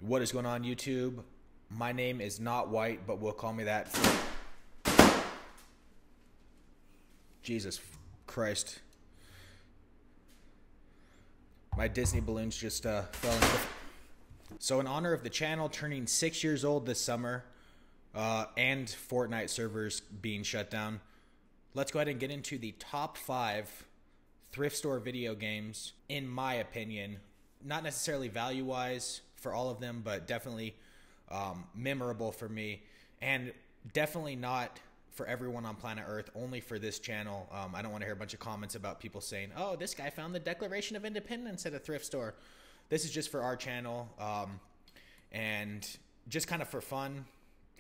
What is going on, YouTube? My name is not White, but we'll call me that. Jesus Christ. My Disney balloons just fell into the... So in honor of the channel turning 6 years old this summer, and Fortnite servers being shut down, let's go ahead and get into the top 5 thrift store video games, in my opinion. Not necessarily value-wise for all of them, but definitely memorable for me, and definitely not for everyone on planet Earth, only for this channel. I don't want to hear a bunch of comments about people saying, oh, this guy found the Declaration of Independence at a thrift store. This is just for our channel, and just kind of for fun,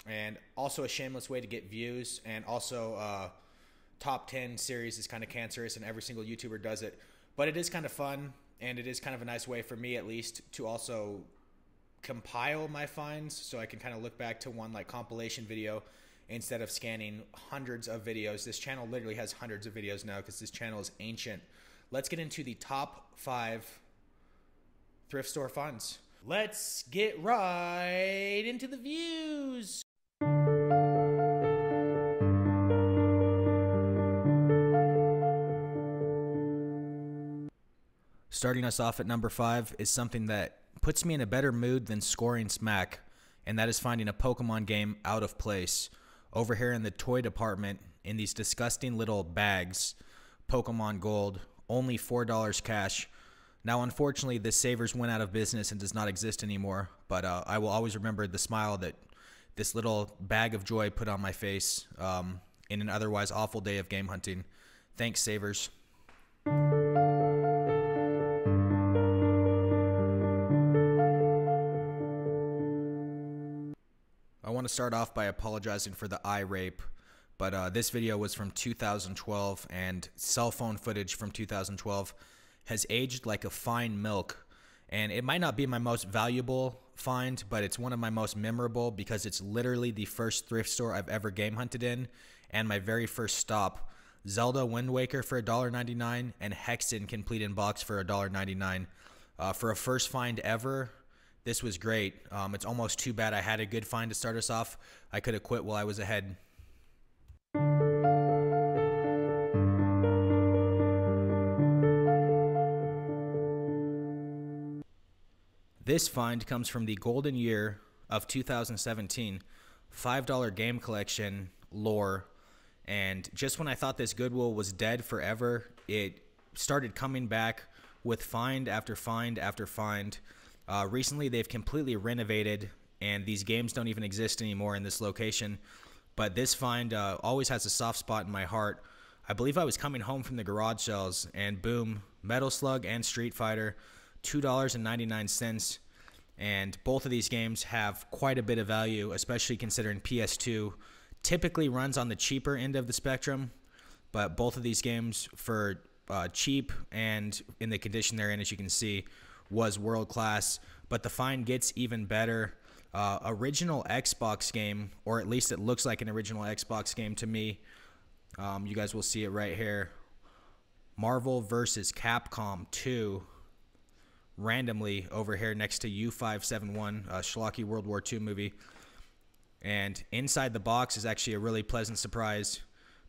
and also a shameless way to get views, and also top 10 series is kind of cancerous, and every single YouTuber does it. But it is kind of fun, and it is kind of a nice way for me, at least, to also compile my finds, so I can kind of look back to one like compilation video instead of scanning hundreds of videos. This channel literally has hundreds of videos now because this channel is ancient. Let's get into the top 5 thrift store finds. Let's get right into the views. Starting us off at number 5 is something that puts me in a better mood than scoring smack, and that is finding a Pokemon game out of place. Over here in the toy department, in these disgusting little bags, Pokemon Gold, only $4 cash. Now, unfortunately, this Savers went out of business and does not exist anymore, but I will always remember the smile that this little bag of joy put on my face in an otherwise awful day of game hunting. Thanks, Savers. I want to start off by apologizing for the eye rape, but this video was from 2012, and cell phone footage from 2012 has aged like a fine milk. And it might not be my most valuable find, but it's one of my most memorable because it's literally the first thrift store I've ever game hunted in, and my very first stop. Zelda Windwaker for $1.99 and Hexen complete in box for $1.99. For a first find ever, this was great. It's almost too bad I had a good find to start us off. I could have quit while I was ahead. This find comes from the golden year of 2017, $5 game collection lore. And just when I thought this Goodwill was dead forever, it started coming back with find after find after find. Recently, they've completely renovated, and these games don't even exist anymore in this location. But this find always has a soft spot in my heart. I believe I was coming home from the garage sales, and boom, Metal Slug and Street Fighter, $2.99. And both of these games have quite a bit of value, especially considering PS2 typically runs on the cheaper end of the spectrum. But both of these games, for cheap and in the condition they're in, as you can see, was world class. But the find gets even better. Original Xbox game, or at least it looks like an original Xbox game to me. You guys will see it right here. Marvel vs. Capcom 2, randomly over here next to U571, a schlocky World War II movie. And inside the box is actually a really pleasant surprise,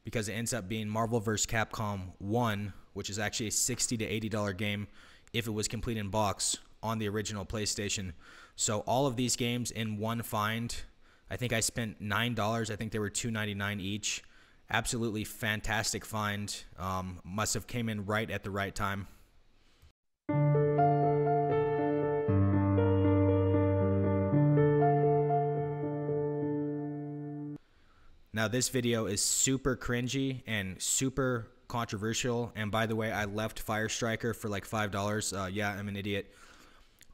because it ends up being Marvel vs. Capcom 1, which is actually a $60 to $80 game if it was complete in box on the original PlayStation. So all of these games in one find. I think I spent $9. I think they were $2.99 each. Absolutely fantastic find. Must have came in right at the right time. Now this video is super cringy and super controversial, and by the way, I left Fire Striker for like $5. Yeah, I'm an idiot.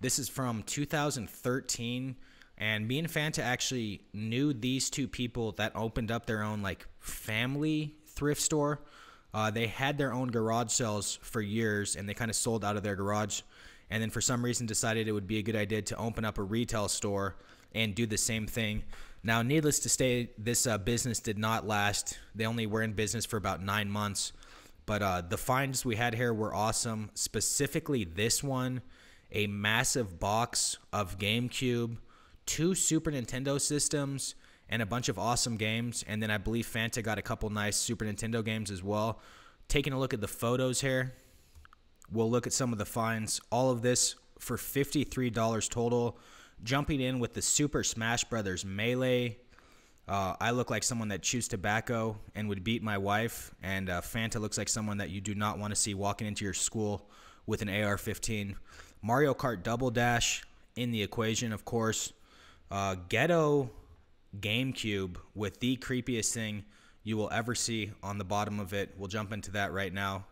This is from 2013, and me and Fanta actually knew these two people that opened up their own like family thrift store. They had their own garage sales for years, and they kind of sold out of their garage, and then for some reason decided it would be a good idea to open up a retail store and do the same thing. Now, needless to say, this business did not last. They only were in business for about 9 months. But the finds we had here were awesome. Specifically this one a massive box of GameCube, 2 Super Nintendo systems, and a bunch of awesome games. And then I believe Fanta got a couple nice Super Nintendo games as well. Taking a look at the photos here, we'll look at some of the finds. All of this for $53 total. Jumping in with the Super Smash Brothers Melee. I look like someone that chews tobacco and would beat my wife. And Fanta looks like someone that you do not want to see walking into your school with an AR-15. Mario Kart Double Dash in the equation, of course. Ghetto GameCube with the creepiest thing you will ever see on the bottom of it. We'll jump into that right now.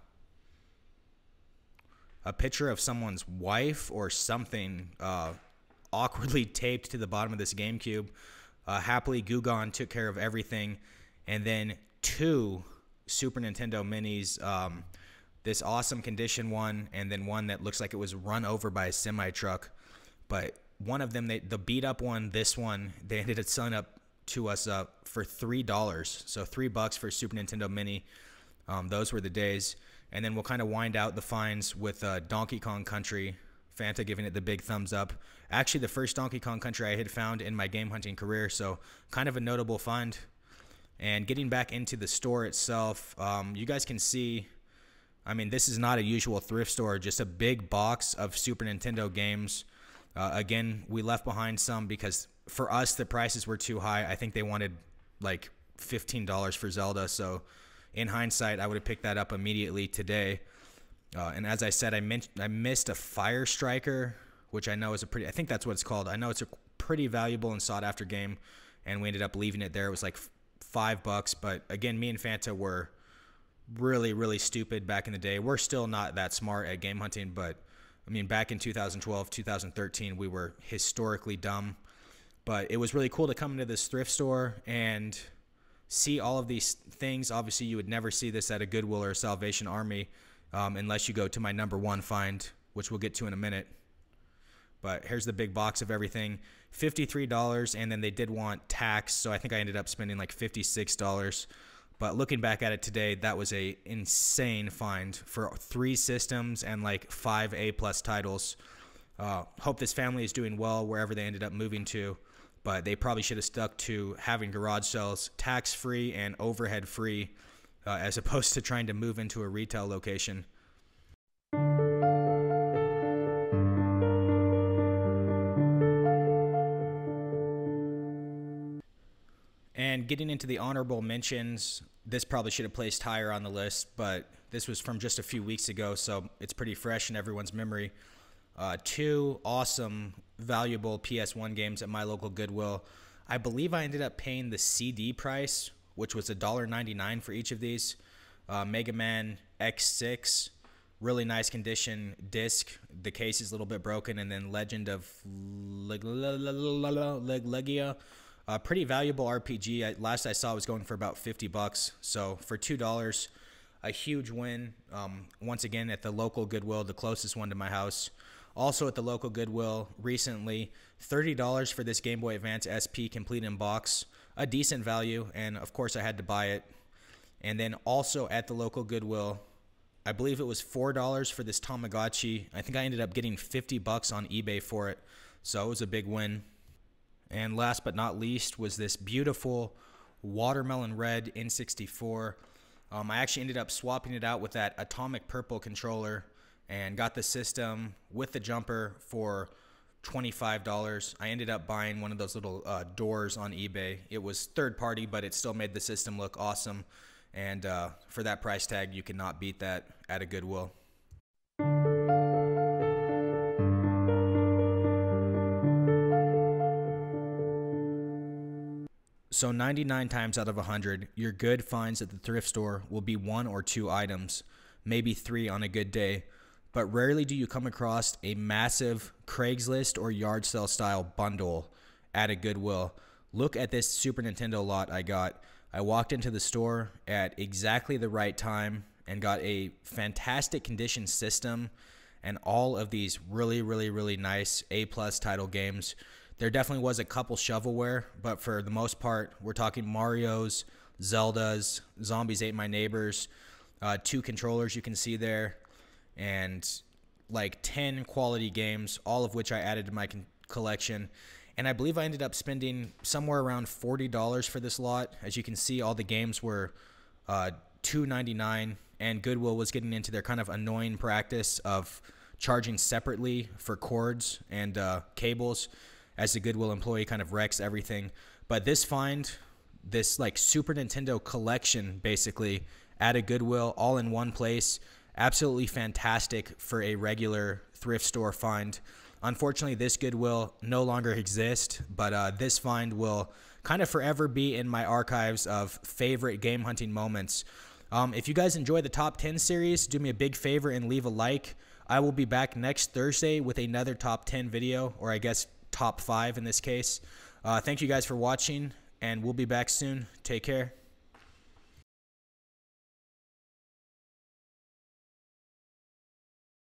A picture of someone's wife or something awkwardly taped to the bottom of this GameCube. Happily, Gugon took care of everything. And then 2 Super Nintendo Minis. This awesome condition one, and then one that looks like it was run over by a semi-truck. But one of them, the beat-up one, this one, they ended up selling up to us for $3. So $3 for a Super Nintendo Mini. Those were the days. And then we'll kind of wind out the finds with Donkey Kong Country. Fanta giving it the big thumbs up. Actually, the first Donkey Kong Country I had found in my game hunting career, so kind of a notable find. And getting back into the store itself, you guys can see, I mean, this is not a usual thrift store, just a big box of Super Nintendo games. Again, we left behind some because for us, the prices were too high. I think they wanted like $15 for Zelda, so in hindsight, I would have picked that up immediately today. And as I said, I missed a Fire Striker, which I know is I think that's what it's called. I know it's a pretty valuable and sought after game, and we ended up leaving it there. It was like $5, but again, me and Fanta were really, really stupid back in the day. We're still not that smart at game hunting, but I mean, back in 2012, 2013, we were historically dumb. But it was really cool to come into this thrift store and see all of these things. Obviously, you would never see this at a Goodwill or a Salvation Army unless you go to my #1 find, which we'll get to in a minute. But here's the big box of everything. $53, and then they did want tax, so I think I ended up spending like $56. But looking back at it today, that was a insane find for 3 systems and like 5 A+ titles. Hope this family is doing well wherever they ended up moving to, but they probably should have stuck to having garage sales tax-free and overhead-free as opposed to trying to move into a retail location. And getting into the honorable mentions, this probably should have placed higher on the list, but this was from just a few weeks ago, so it's pretty fresh in everyone's memory. 2 awesome, valuable PS1 games at my local Goodwill. I believe I ended up paying the CD price, which was $1.99 for each of these. Mega Man X6, really nice condition disc. The case is a little bit broken, and then Legend of Legia. Pretty valuable RPG. Last I saw was going for about $50. So for $2, a huge win. Once again at the local Goodwill, the closest one to my house. Also at the local Goodwill recently, $30 for this Game Boy Advance SP complete in box. A decent value, and of course I had to buy it. And then also at the local Goodwill, I believe it was $4 for this Tamagotchi. I think I ended up getting $50 on eBay for it. So it was a big win. And last but not least was this beautiful watermelon red N64. I actually ended up swapping it out with that atomic purple controller and got the system with the jumper for $25. I ended up buying one of those little doors on eBay. It was third party, but it still made the system look awesome. And for that price tag, you cannot beat that at a Goodwill. So 99 times out of 100, your good finds at the thrift store will be 1 or 2 items, maybe 3 on a good day. But rarely do you come across a massive Craigslist or yard sale style bundle at a Goodwill. Look at this Super Nintendo lot I got. I walked into the store at exactly the right time and got a fantastic condition system and all of these really, really, really nice A+ title games. There definitely was a couple shovelware, but for the most part, we're talking Marios, Zeldas, Zombies Ate My Neighbors, 2 controllers you can see there, and like 10 quality games, all of which I added to my collection. And I believe I ended up spending somewhere around $40 for this lot. As you can see, all the games were $2.99, and Goodwill was getting into their kind of annoying practice of charging separately for cords and cables, as the Goodwill employee kind of wrecks everything. But this find, this like Super Nintendo collection basically at a Goodwill all in one place, absolutely fantastic for a regular thrift store find. Unfortunately, this Goodwill no longer exists, but this find will kind of forever be in my archives of favorite game hunting moments. If you guys enjoy the top 10 series, do me a big favor and leave a like. I will be back next Thursday with another top 10 video, or I guess top 5 in this case. Thank you guys for watching, and we'll be back soon. Take care.